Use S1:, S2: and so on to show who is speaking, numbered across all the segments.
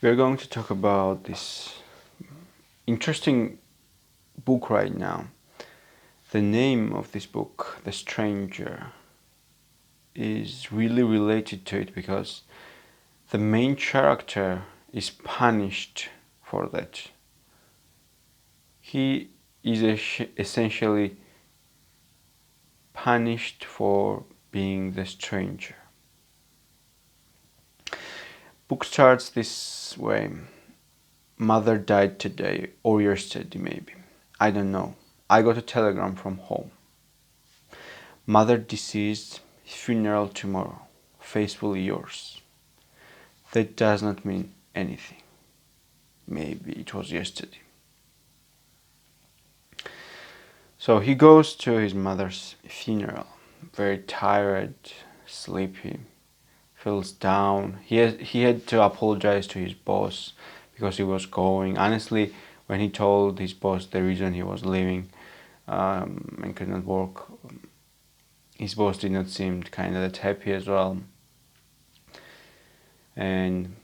S1: We're going to talk about this interesting book right now. The name of this book, The Stranger, is really related to it because the main character is punished for that. He is essentially punished for being the stranger. Book starts this way. Mother died today or yesterday maybe. I don't know. I got a telegram from home. Mother deceased, funeral tomorrow. Faithfully yours. That does not mean anything. Maybe it was yesterday. So he goes to his mother's funeral. Very tired, sleepy, feels down. He had to apologize to his boss because he was going. Honestly, when he told his boss the reason he was leaving and could not work, his boss did not seem kind of that happy as well. And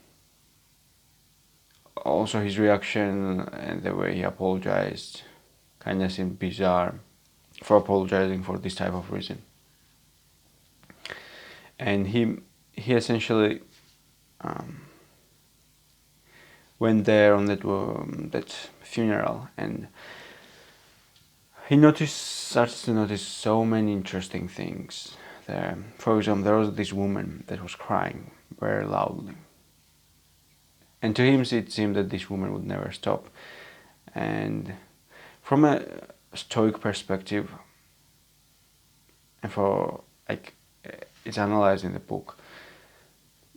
S1: also his reaction and the way he apologized kind of seemed bizarre for apologizing for this type of reason. And he essentially went there on that funeral, and he starts to notice so many interesting things there. For example, there was this woman that was crying very loudly, and to him it seemed that this woman would never stop. And from a Stoic perspective, and for it's analyzed in the book,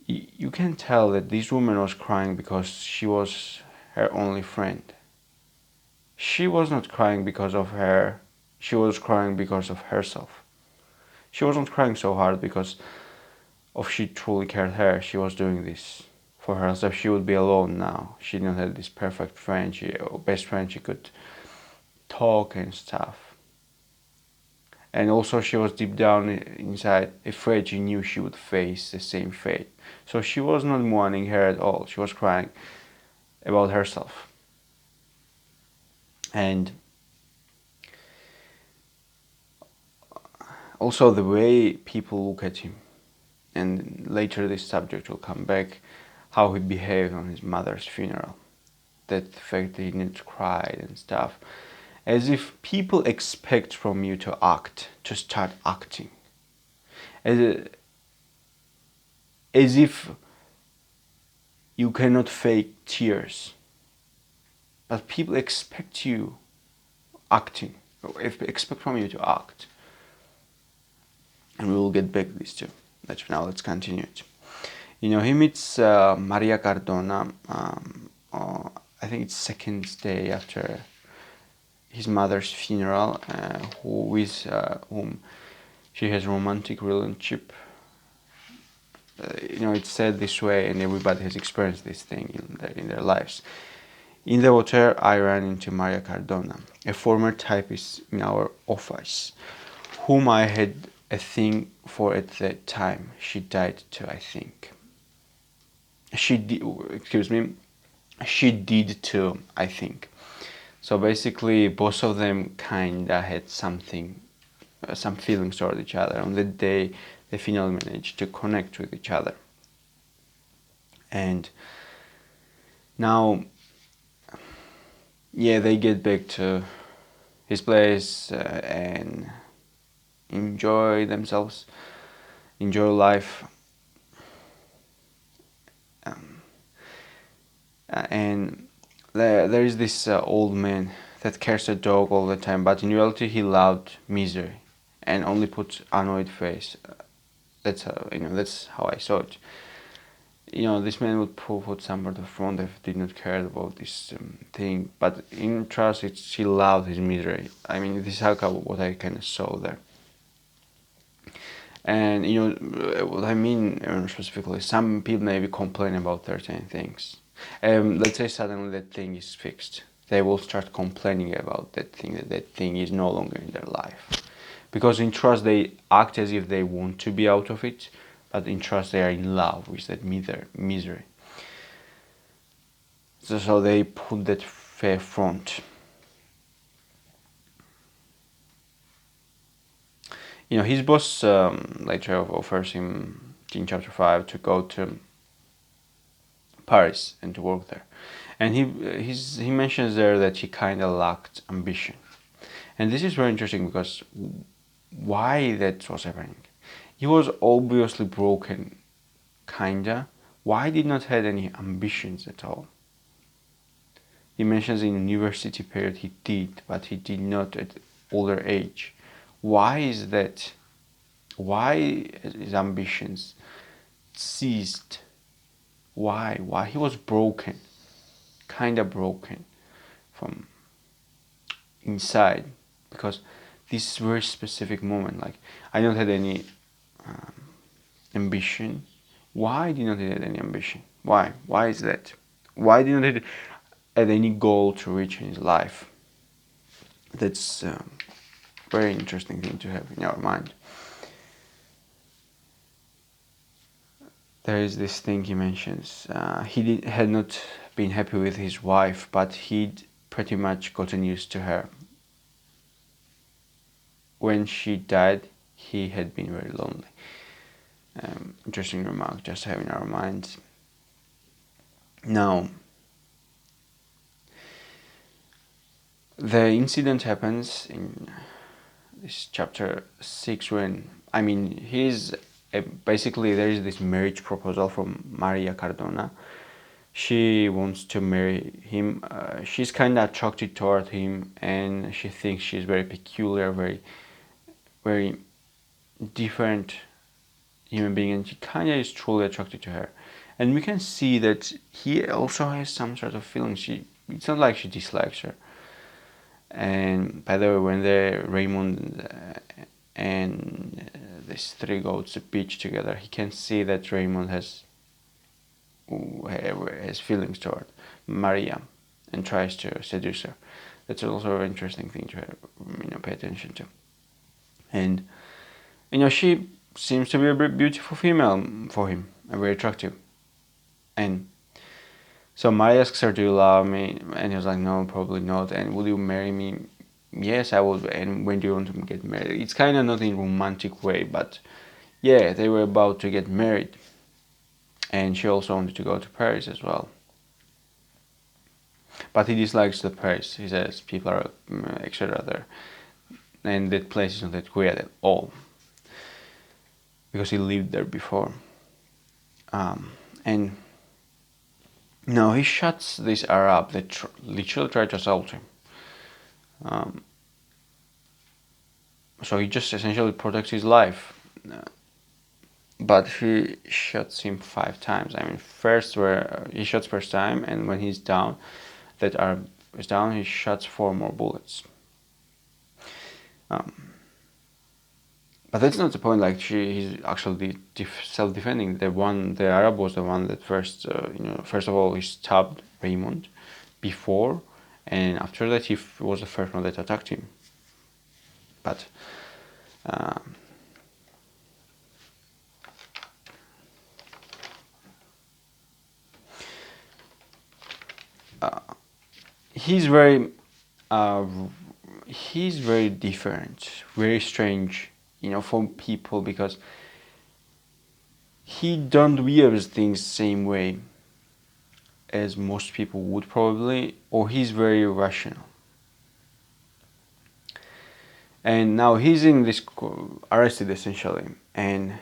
S1: you can tell that this woman was crying because she was her only friend. She was not crying because of her, she was crying because of herself. She wasn't crying so hard because of she truly cared her. She was doing this for herself. She would be alone now. She didn't have this perfect friend, best friend she could talk and stuff. And also she was deep down inside afraid she knew she would face the same fate. So she was not mourning her at all. She was crying about herself. And also the way people look at him. And later this subject will come back, how he behaved on his mother's funeral. That fact that he didn't cry and stuff. As if people expect from you to act, to start acting. As if you cannot fake tears. But people expect you acting, or expect from you to act. And we will get back to this too. Let's continue it. He meets Maria Cardona, I think it's second day after his mother's funeral, whom she has romantic relationship. It's said this way, and everybody has experienced this thing in their lives. In the hotel, I ran into Maria Cardona, a former typist in our office, whom I had a thing for at that time. She died too, I think. She did too, I think. So basically, both of them kinda had some feelings toward each other. On that day, they finally managed to connect with each other. And now, they get back to his place and enjoy themselves, enjoy life. And there is this old man that cares a dog all the time, but in reality he loved misery and only put annoyed face. That's how I saw it. This man would put some sort of front that did not care about this thing, but in trust, he loved his misery. I mean, this is what I kind of saw there. And what I mean specifically, some people maybe complain about certain things. Let's say suddenly that thing is fixed. They will start complaining about that thing is no longer in their life. Because in trust they act as if they want to be out of it, but in trust they are in love with that misery. so they put that fair front. His boss later offers him in chapter 5 to go to Paris and to work there, and he mentions there that he kind of lacked ambition, and this is very interesting because why that was happening. He was obviously broken, kinda. Why did not have any ambitions at all? He mentions in university period he did, but he did not at older age. Why is that? Why his ambitions ceased? Why? Why he was broken, kinda broken from inside? Because this very specific moment, like I don't have any ambition. Why did not have any ambition? Why? Why is that? Why did not have any goal to reach in his life? That's a very interesting thing to have in our mind. There is this thing he mentions. He had not been happy with his wife, but he'd pretty much gotten used to her. When she died, he had been very lonely. Interesting remark just to have in our minds. Now, the incident happens in this chapter 6 when, basically there is this marriage proposal from Maria Cardona. She wants to marry him. She's kind of attracted toward him, and she thinks she's very peculiar, very, very different human being, and she kind of is truly attracted to her. And we can see that he also has some sort of feeling. It's not like she dislikes her. And by the way, when Raymond and these three go to the beach together, he can see that Raymond has feelings toward Maria and tries to seduce her. That's also an interesting thing to pay attention to. And she seems to be a very beautiful female for him, and very attractive. And so Maria asks her, "Do you love me?" And he was like, "No, probably not." "And will you marry me?" "Yes, I would." "And when do you want to get married?" It's kind of not in a romantic way, but yeah, they were about to get married. And she also wanted to go to Paris as well. But he dislikes the Paris. He says people are etc. there. And that place is not that great at all. Because he lived there before. And now he shuts this Arab that literally tried to assault him. So he just essentially protects his life. But he shoots him 5 times. First where he shoots first time, and when he's down, that Arab is down, he shoots 4 more bullets. But that's not the point. Like he's actually self-defending. The Arab was the one that first of all he stabbed Raymond before, and after that he was the first one that attacked him. But he's very different, very strange, for people, because he don't view things the same way as most people would probably, or he's very rational. And now he's in this arrested essentially, and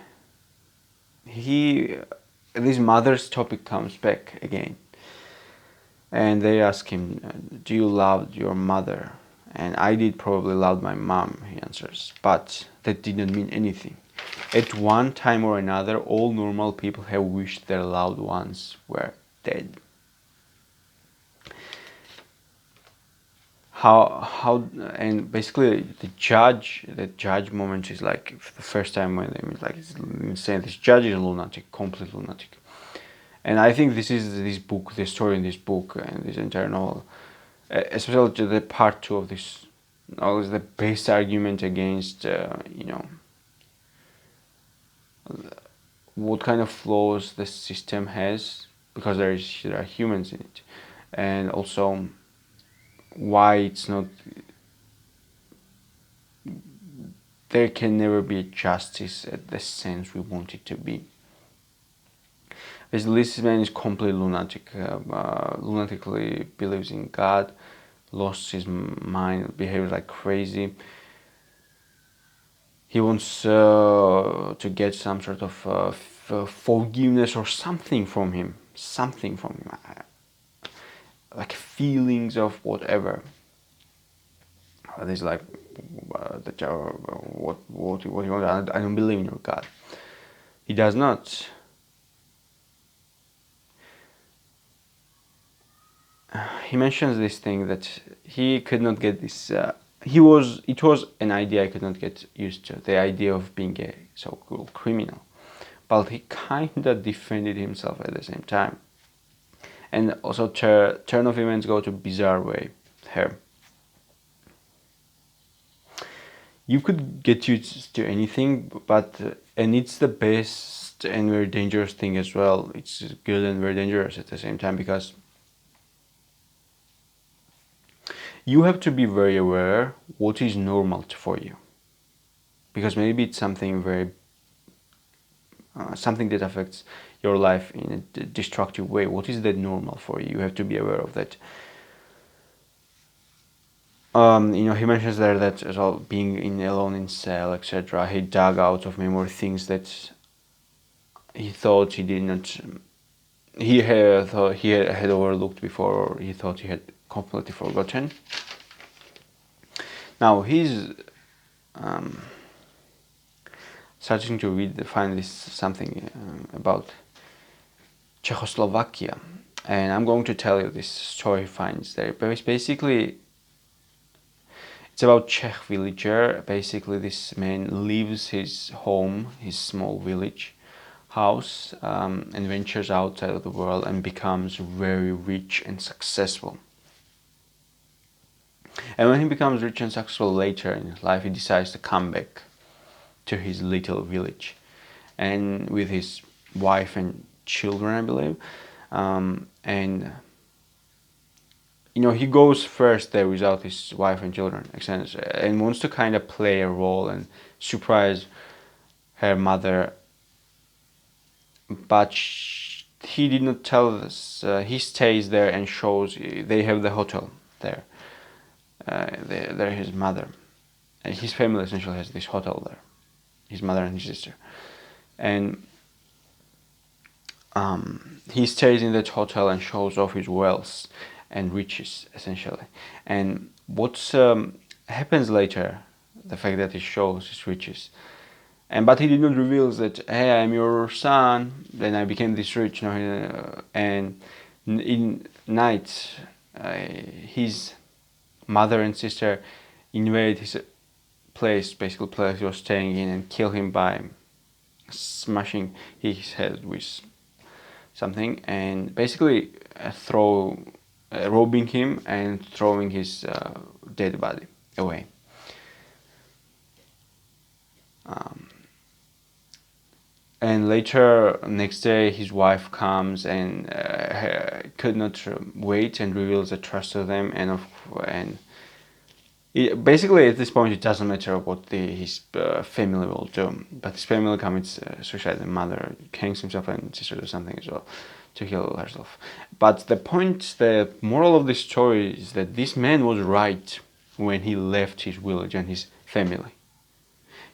S1: this mother's topic comes back again. And they ask him, "Do you love your mother?" "And I did probably love my mom," he answers. "But that didn't mean anything. At one time or another, all normal people have wished their loved ones were dead." And basically the judge moment is like the first time when they meet, like it's insane. This judge is a lunatic, complete lunatic. And I think this is the story in this book and this entire novel, especially the part 2 of this novel, is the base argument against, what kind of flaws the system has, because there are humans in it. and also why it's not, there can never be justice at the sense we want it to be. This man is completely lunatic, lunatically believes in God, lost his mind, behaves like crazy. He wants to get some sort of forgiveness or something from him, like feelings of whatever. There's like what you want. I don't believe in your God. He does not. He mentions this thing that he could not get this. It was an idea I could not get used to. The idea of being a so-called criminal, but he kinda defended himself at the same time. And also, turn of events go to bizarre way here. You could get used to anything, but and it's the best and very dangerous thing as well. It's good and very dangerous at the same time, because you have to be very aware what is normal for you, because maybe it's something very something that affects your life in a destructive way. What is that normal for you? You have to be aware of that. He mentions there that as well, being alone in cell, etc. He dug out of memory things that he thought he did not, he had overlooked before, or he thought he had completely forgotten. Now he's starting to find this something about Czechoslovakia, and I'm going to tell you this story he finds there. But basically, it's about Czech villager. Basically, this man leaves his home, his small village house, and ventures outside of the world and becomes very rich and successful. And when he becomes rich and successful later in his life, he decides to come back to his little village, and with his wife and children, I believe. And he goes first there without his wife and children, and wants to kind of play a role and surprise her mother. But he did not tell us. He stays there and shows. They have the hotel there. They're his mother. And his family essentially has this hotel there. His mother and his sister. And he stays in that hotel and shows off his wealth and riches, essentially. And what happens later, the fact that he shows his riches, but he did not reveal that, hey, I'm your son, then I became this rich. And in night, his mother and sister invade his place he was staying in, and kill him by smashing his head with something, and basically robbing him and throwing his dead body away. And later, next day, his wife comes and could not wait and reveals the trust to them. And basically, at this point, it doesn't matter what his family will do. But his family commits suicide. The mother hangs himself, and sister does something as well to kill herself. But the moral of this story is that this man was right when he left his village and his family.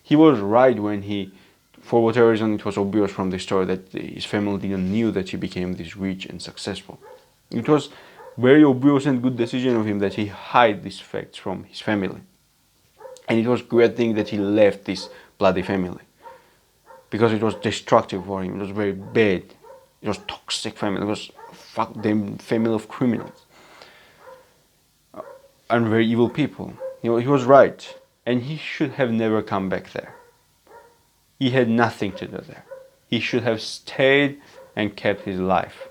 S1: He was right when he, for whatever reason, it was obvious from the story that his family didn't knew that he became this rich and successful. It was very obvious and good decision of him that he hid these facts from his family. And it was a great thing that he left this bloody family, because it was destructive for him. It was very bad. It was toxic family. It was the family of criminals and very evil people. He was right, and he should have never come back there. He had nothing to do there. He should have stayed and kept his life,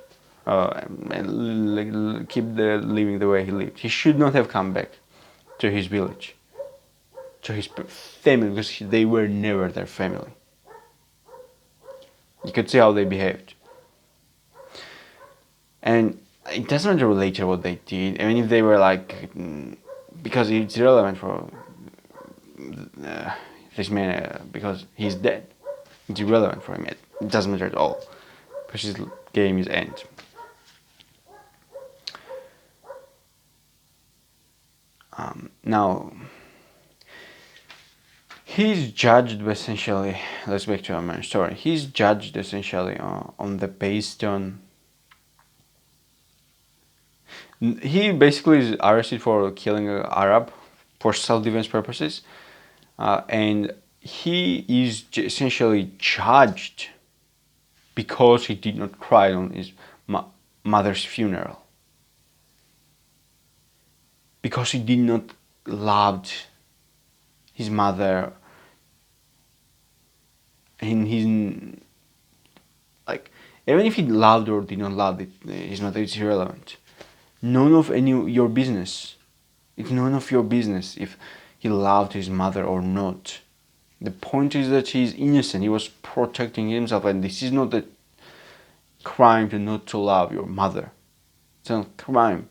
S1: and keep living the way he lived. He should not have come back to his village, to his family, because they were never their family. You could see how they behaved. And it doesn't matter later what they did. I mean, if they were like, because it's irrelevant for uh, this man, because he's dead. It's irrelevant for him. It doesn't matter at all, because his game is end. Now, he's judged essentially. Let's back to our main story. He's judged essentially on the based on. He basically is arrested for killing an Arab for self-defense purposes, and he is essentially judged because he did not cry on his mother's funeral, because he did not loved his mother in his, like, even if he loved or did not love it, his mother, it's irrelevant. None of your business. It's none of your business if he loved his mother or not. The point is that he is innocent. He was protecting himself, and this is not a crime to not to love your mother. It's not a crime.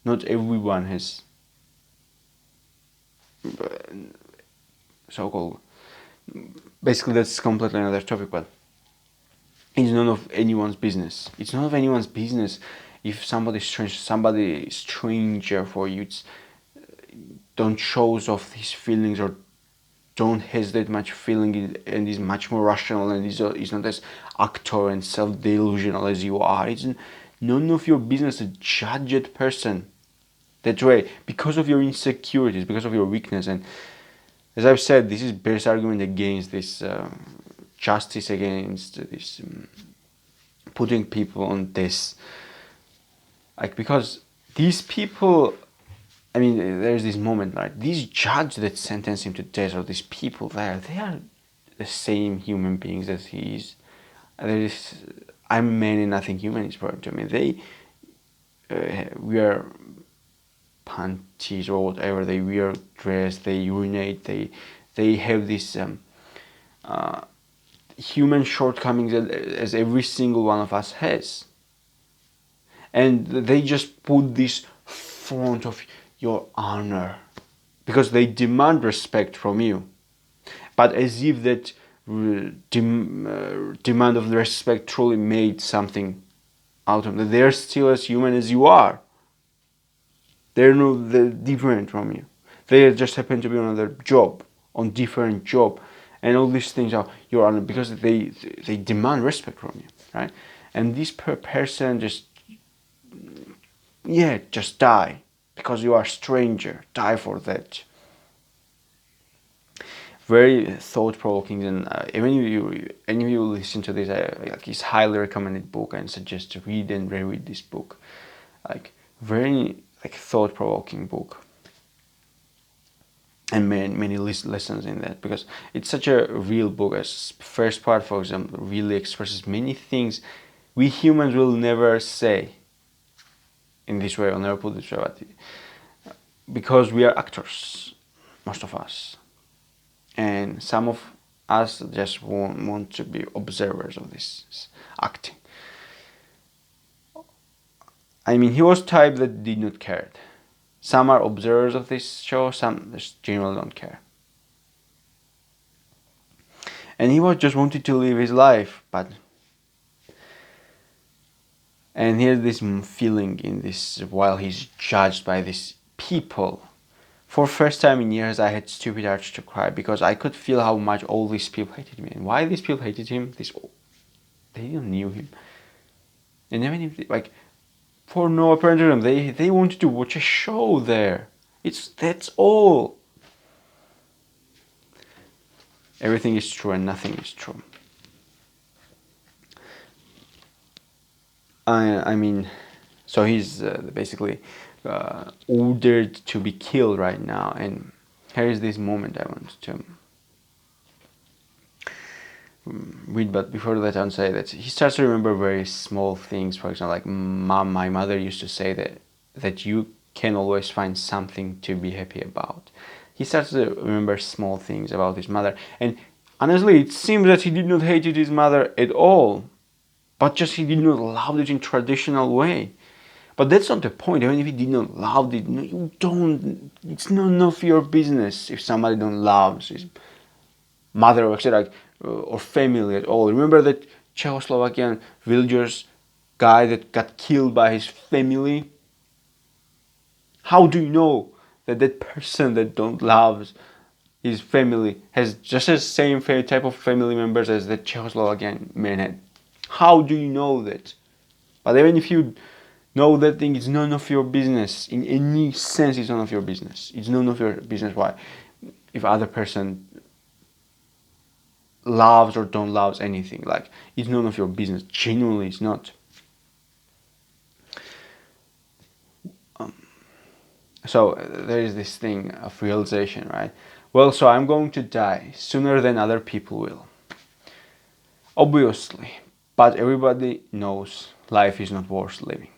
S1: Not everyone has so-called. Basically, that's completely another topic, but it's none of anyone's business. It's none of anyone's business if somebody stranger for you. Don't show off his feelings, or don't has that much feeling, and is much more rational, and is not as actor and self-delusional as you are. It's none of your business to judge that person that way because of your insecurities, because of your weakness. And as I've said, this is best argument against this justice, against this putting people on this, like, because these people, I mean, there's this moment, right? These judge that sentenced him to death, or these people there, they are the same human beings as he is. I'm man and nothing human is important to me. They wear panties or whatever, they wear dress, they urinate, they have this human shortcomings as every single one of us has. And they just put this front of your honor because they demand respect from you, but as if that demand of the respect truly made something out of them. They're still as human as you are. They're not different from you. They just happen to be on another job, on different job, and all these things are your honor because they demand respect from you, right? And this person just die because you are a stranger. Die for that. Very thought-provoking, and even if any of you listen to this, it's highly recommended book, and suggest to read and reread this book. Like, very thought-provoking book, and many lessons in that, because it's such a real book. As first part, for example, really expresses many things we humans will never say in this way, or never put this way, but because we are actors, most of us, and some of us just want to be observers of this acting. I mean, he was type that did not care. Some are observers of this show, some just generally don't care. And he was just wanted to live his life, and here's this feeling in this, while he's judged by these people. For first time in years, I had stupid urge to cry because I could feel how much all these people hated me. And why these people hated him? They didn't knew him. And even if for no apparent reason, they wanted to watch a show there. That's all. Everything is true and nothing is true. I mean, so he's basically ordered to be killed right now, and here is this moment I want to read. But before that, I want to say that he starts to remember very small things. For example, like my mother used to say that you can always find something to be happy about. He starts to remember small things about his mother, and honestly, it seems that he did not hate his mother at all, but just he did not love it in traditional way. But that's not the point. Even if you did not love it, you don't. It's none of your business if somebody don't love his mother or etc. Or family at all. Remember that Czechoslovakian villagers guy that got killed by his family? How do you know that that person that don't love his family has just the same type of family members as the Czechoslovakian man had? How do you know that? But even if you know that thing, it's none of your business. In any sense, it's none of your business. It's none of your business why, if other person loves or don't loves anything. Like, it's none of your business. Genuinely, it's not. So there is this thing of realization, right? Well, so I'm going to die sooner than other people will. Obviously, but everybody knows life is not worth living.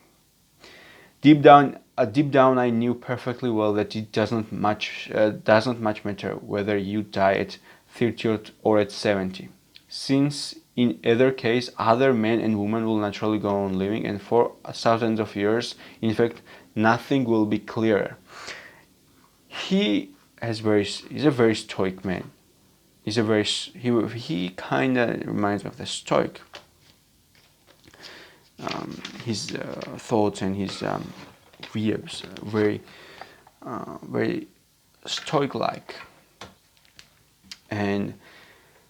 S1: Deep down, I knew perfectly well that it doesn't much matter whether you die at 30 or at 70, since in either case, other men and women will naturally go on living, and for thousands of years, in fact, nothing will be clearer. He's a very stoic man. He kind of reminds me of the stoic. His thoughts and his views very stoic-like. And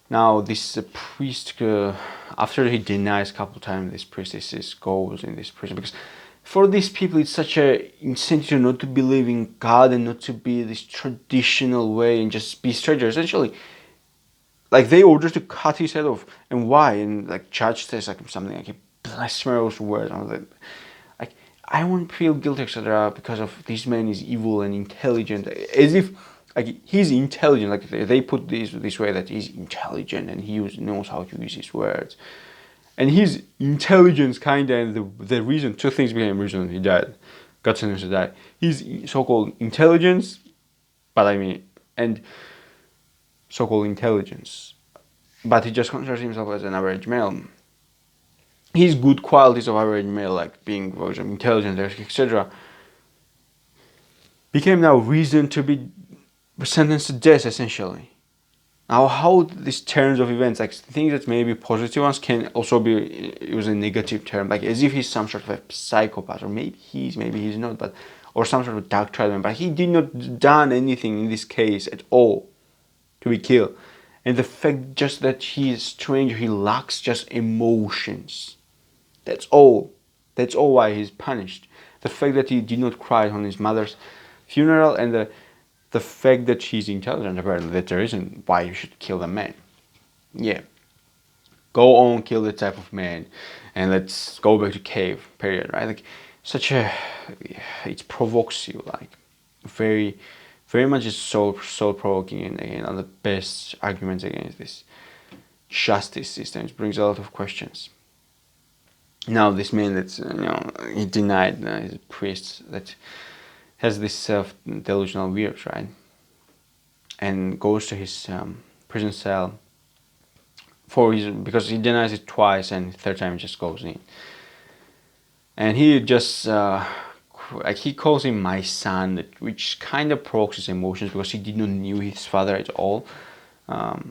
S1: now this priest, after he denies a couple of times, this priest goes in this prison because for these people it's such a incentive not to believe in God and not to be this traditional way and just be stranger. Essentially, like they ordered to cut his head off, and why? And like judge says like something like blasphemous words. I was like I won't feel guilty, etc. because of this man is evil and intelligent, as if like he's intelligent. Like they put this way that he's intelligent and he knows how to use his words, and his intelligence kinda and the reason two things became the reason he died, got sentenced to die. His so-called intelligence, but I mean and so-called intelligence, but he just considers himself as an average male. His good qualities of average male, like being intelligent, etc., became now reason to be sentenced to death, essentially. Now, how these terms of events, like things that may be positive ones, can also be used in negative term, like as if he's some sort of a psychopath, or maybe he's not, but or some sort of dark triad, but he did not done anything in this case at all to be killed. And the fact just that he is strange, he lacks just emotions. That's all. That's all why he's punished. The fact that he did not cry on his mother's funeral, and the fact that he's intelligent, apparently, that's the reason why you should kill the man. Yeah. Go on, kill that type of man, and let's go back to cave, period, right? Like, it provokes you, like, very, very much is so provoking, and again, one of the best arguments against this justice system. It brings a lot of questions. Now, this man that's, he denied, he's a priest that has this self-delusional views, right? And goes to his prison cell because he denies it twice, and the third time he just goes in. And he just, like he calls him my son, which kind of provokes his emotions because he did not knew his father at all. Or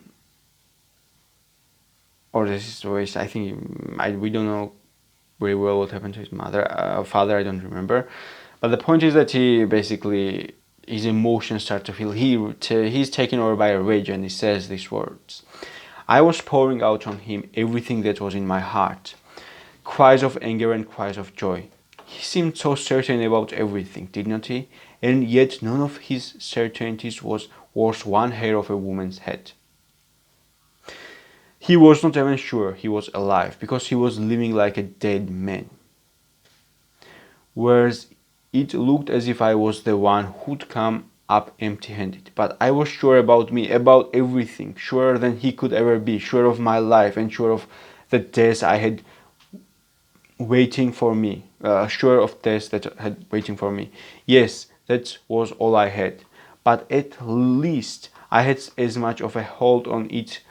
S1: this is the way I think, we don't know very well what happened to his father, I don't remember. But the point is that he basically, his emotions start to feel, he's taken over by a rage, and he says these words. I was pouring out on him everything that was in my heart. Cries of anger and cries of joy. He seemed so certain about everything, did not he? And yet none of his certainties was worth one hair of a woman's head. He was not even sure he was alive, because he was living like a dead man. Whereas it looked as if I was the one who'd come up empty-handed. But I was sure about me, about everything, surer than he could ever be, sure of my life and sure of the death I had waiting for me, sure of death that had waiting for me. Yes, that was all I had. But at least I had as much of a hold on it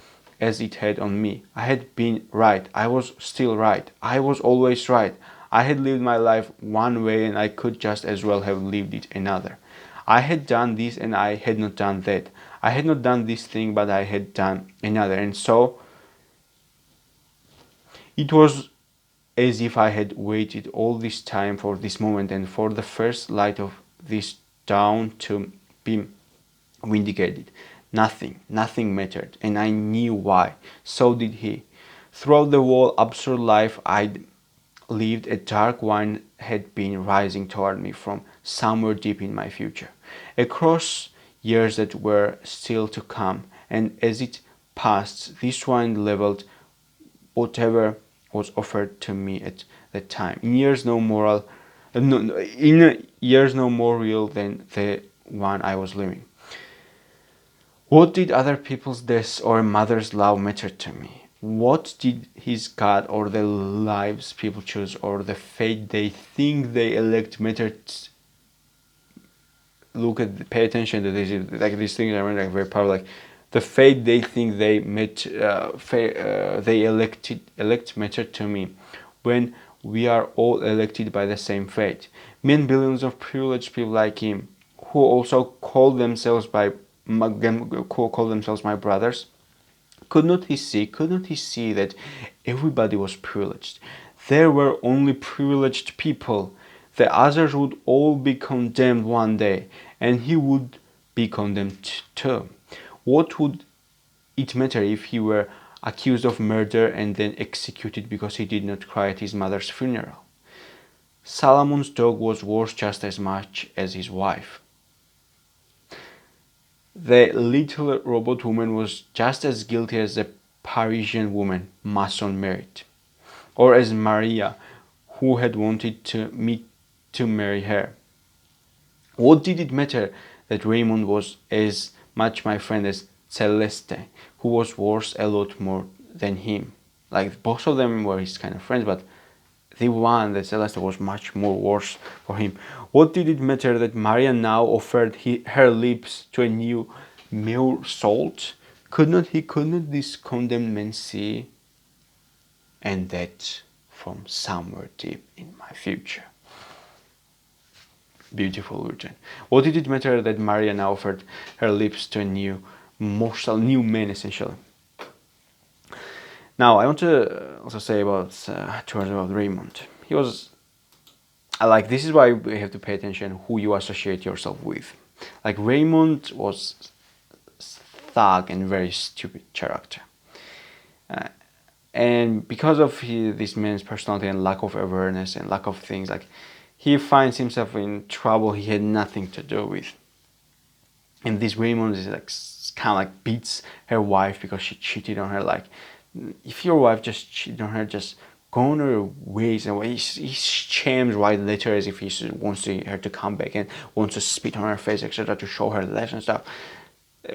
S1: as it had on me. I had been right. I was still right. I was always right. I had lived my life one way and I could just as well have lived it another. I had done this and I had not done that. I had not done this thing but I had done another. And so it was as if I had waited all this time for this moment and for the first light of this dawn to be vindicated. Nothing mattered, and I knew why. So did he. Throughout the whole absurd life I'd lived, a dark wind had been rising toward me from somewhere deep in my future, across years that were still to come, and as it passed, this wind leveled whatever was offered to me at that time. In years no more real than the one I was living. What did other people's deaths or mother's love matter to me? What did his God or the lives people choose or the fate they think they elect matter? Pay attention to this. Like these things are like very powerful. Like the fate they think they they elect matter to me, when we are all elected by the same fate. Men, billions of privileged people like him, who also call themselves my brothers. Could not he see that everybody was privileged? There were only privileged people. The others would all be condemned one day, and he would be condemned too. What would it matter if he were accused of murder and then executed because he did not cry at his mother's funeral? Solomon's dog was worth just as much as his wife. The little robot woman was just as guilty as the Parisian woman Masson married, or as Maria, who had wanted me to marry her. What did it matter that Raymond was as much my friend as Celeste, who was worth a lot more than him? Like both of them were his kind of friends, but the one, the Celeste, was much more worse for him. What did it matter that Maria now offered her lips to a new mere salt? Could not this condemned man see? And that from somewhere deep in my future. Beautiful virgin. What did it matter that Maria now offered her lips to a new man, essentially? Now, I want to also say about two words about Raymond. He was, this is why we have to pay attention who you associate yourself with. Like Raymond was thug and very stupid character. And because of this man's personality and lack of awareness and lack of things, like he finds himself in trouble he had nothing to do with. And this Raymond is like kind of like beats her wife because she cheated on her. Like, if your wife just cheated on her, just go on her ways. And he shames write letters if he wants her to come back and wants to spit on her face, etc., to show her less and stuff.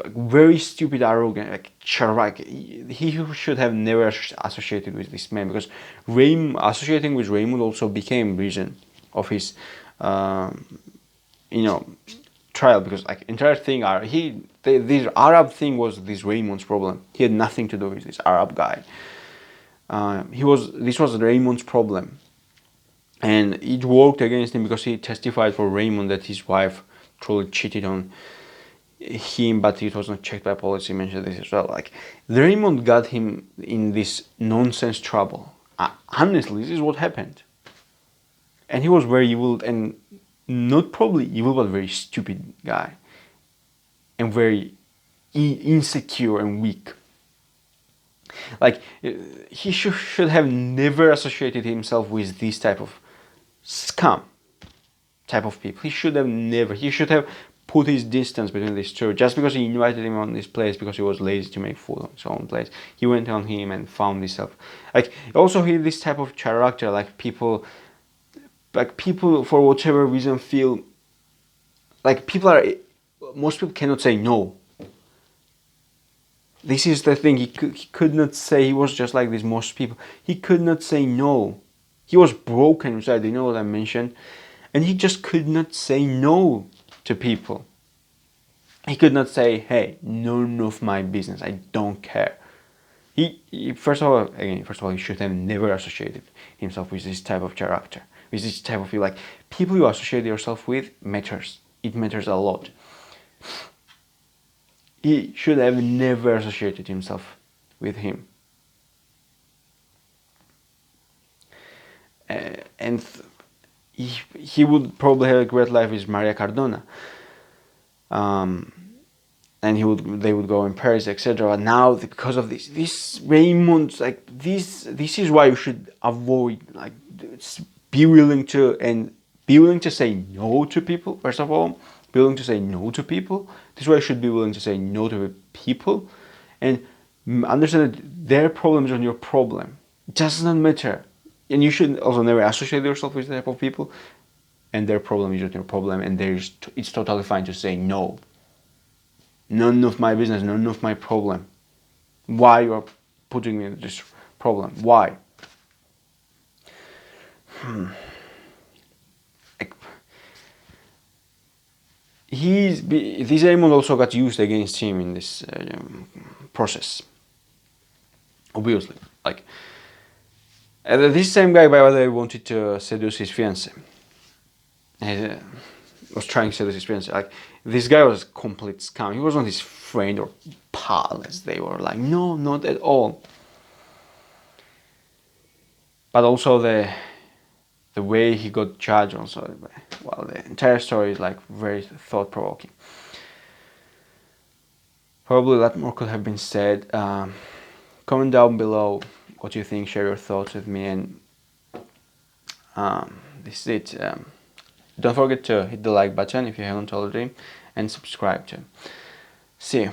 S1: Very stupid, arrogant, he should have never associated with this man, because associating with Raymond also became reason of his trial, because like entire thing this Arab thing was this Raymond's problem. He had nothing to do with this Arab guy. This was Raymond's problem, and it worked against him because he testified for Raymond that his wife truly cheated on him, but it was not checked by police. He mentioned this as well. Like Raymond got him in this nonsense trouble. Honestly, this is what happened. And he was very evil, and not probably evil, but very stupid guy, and very insecure and weak. Like he should have never associated himself with this type of scum type of people. He should have put his distance between these two. Just because he invited him on this place because he was lazy to make food on his own place, he went on him and found himself. Like also he this type of character, like people for whatever reason feel like most people cannot say no. This is the thing, he could not say, he was just like this, most people, he could not say no. He was broken inside, you know what I mentioned? And he just could not say no to people. He could not say, hey, none of my business, I don't care. First of all, he should have never associated himself with this type of character, with this type of like people you associate yourself with matters. It matters a lot. He should have never associated himself with him. And he would probably have a great life with Maria Cardona. And they would go in Paris, etc. Now, because of this Raymond, like this is why you should avoid, like, be willing to say no to people. First of all, be willing to say no to people. This is why you should be willing to say no to people, and understand that their problem is not your problem. It does not matter, and you should also never associate yourself with that type of people. And their problem is not your problem, and it's totally fine to say no. None of my business, none of my problem. Why you are putting me in this problem? Why? Like, this Raymond also got used against him in this process. Obviously, like this same guy, by the way, wanted to seduce his fiancée. He was trying to seduce his fiancée. Like, this guy was a complete scam. He wasn't his friend or pal, as they were. Like, no, not at all. But also the way he got judged, also, well, the entire story is like very thought-provoking. Probably a lot more could have been said. Comment down below what you think. Share your thoughts with me, and this is it. Don't forget to hit the like button if you haven't already, and subscribe to. See you.